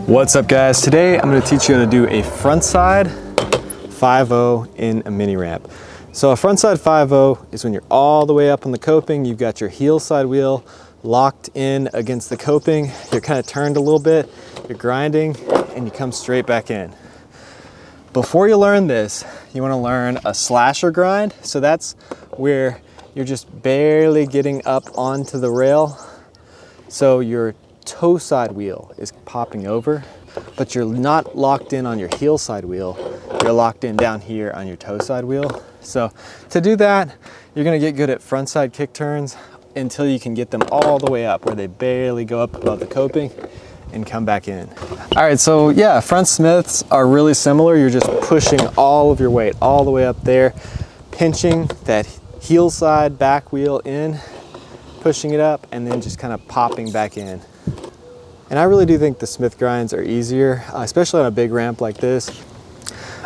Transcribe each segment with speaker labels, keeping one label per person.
Speaker 1: What's up guys? Today I'm going to teach you how to do a frontside 5-0 in a mini ramp. So a frontside 5-0 is when you're all the way up on the coping, you've got your heel side wheel locked in against the coping, you're kind of turned a little bit, you're grinding, and you come straight back in. Before you learn this, you want to learn a slasher grind. So that's where you're just barely getting up onto the rail. So your toe side wheel is popping over, but you're not locked in on your heel side wheel. You're locked in down here on your toe side wheel. So to do that, you're gonna get good at frontside kick turns until you can get them all the way up where they barely go up above the coping and come back in. All right, so yeah, front Smiths are really similar. You're just pushing all of your weight all the way up there, pinching that heel side back wheel in, pushing it up, and then just kind of popping back in. And I really do think the Smith grinds are easier, especially on a big ramp like this.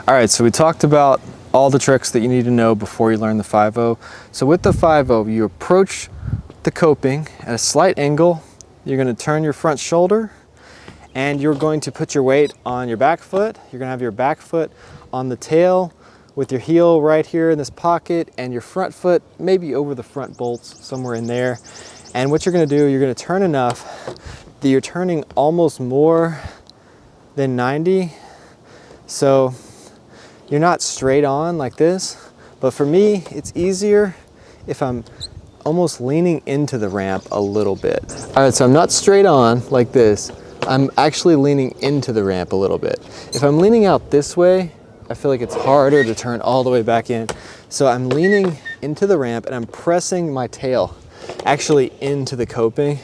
Speaker 1: All right, so we talked about all the tricks that you need to know before you learn the 5-0. So with the 5-0, you approach the coping at a slight angle. You're gonna turn your front shoulder and you're going to put your weight on your back foot. You're gonna have your back foot on the tail with your heel right here in this pocket and your front foot maybe over the front bolts, somewhere in there. And what you're gonna do, you're gonna turn enough that you're turning almost more than 90. So you're not straight on like this, but for me, it's easier if I'm almost leaning into the ramp a little bit. All right, so I'm not straight on like this. I'm actually leaning into the ramp a little bit. If I'm leaning out this way, I feel like it's harder to turn all the way back in. So I'm leaning into the ramp and I'm pressing my tail actually into the coping.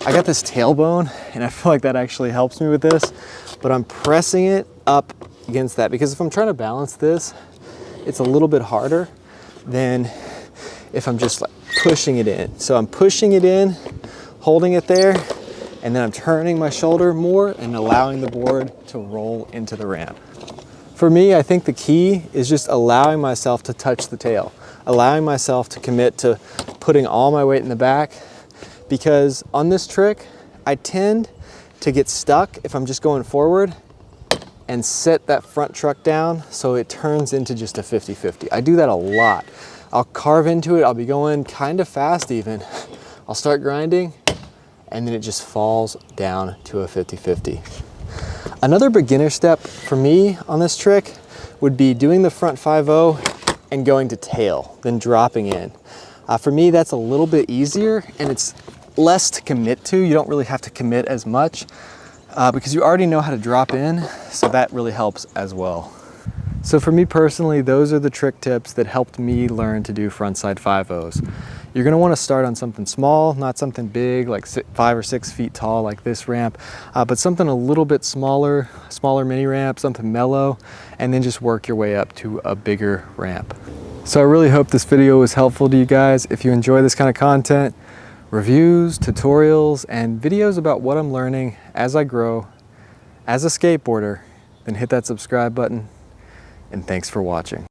Speaker 1: I got this tailbone and I feel like that actually helps me with this, but I'm pressing it up against that because if I'm trying to balance this, it's a little bit harder than if I'm just like pushing it in. So I'm pushing it in, holding it there, and then I'm turning my shoulder more and allowing the board to roll into the ramp. For me, I think the key is just allowing myself to touch the tail, allowing myself to commit to putting all my weight in the back, because on this trick, I tend to get stuck if I'm just going forward and set that front truck down so it turns into just a 50-50. I do that a lot. I'll carve into it, I'll be going kind of fast even. I'll start grinding and then it just falls down to a 50-50. Another beginner step for me on this trick would be doing the front 5-0 and going to tail, then dropping in. For me, that's a little bit easier and it's less to commit to. You don't really have to commit as much because you already know how to drop in, so that really helps as well. So for me personally, those are the trick tips that helped me learn to do frontside 5-0s. You're gonna wanna start on something small, not something big like 5 or 6 feet tall like this ramp, but something a little bit smaller mini ramp, something mellow, and then just work your way up to a bigger ramp. So I really hope this video was helpful to you guys. If you enjoy this kind of content, reviews, tutorials, and videos about what I'm learning as I grow as a skateboarder, then hit that subscribe button, and thanks for watching.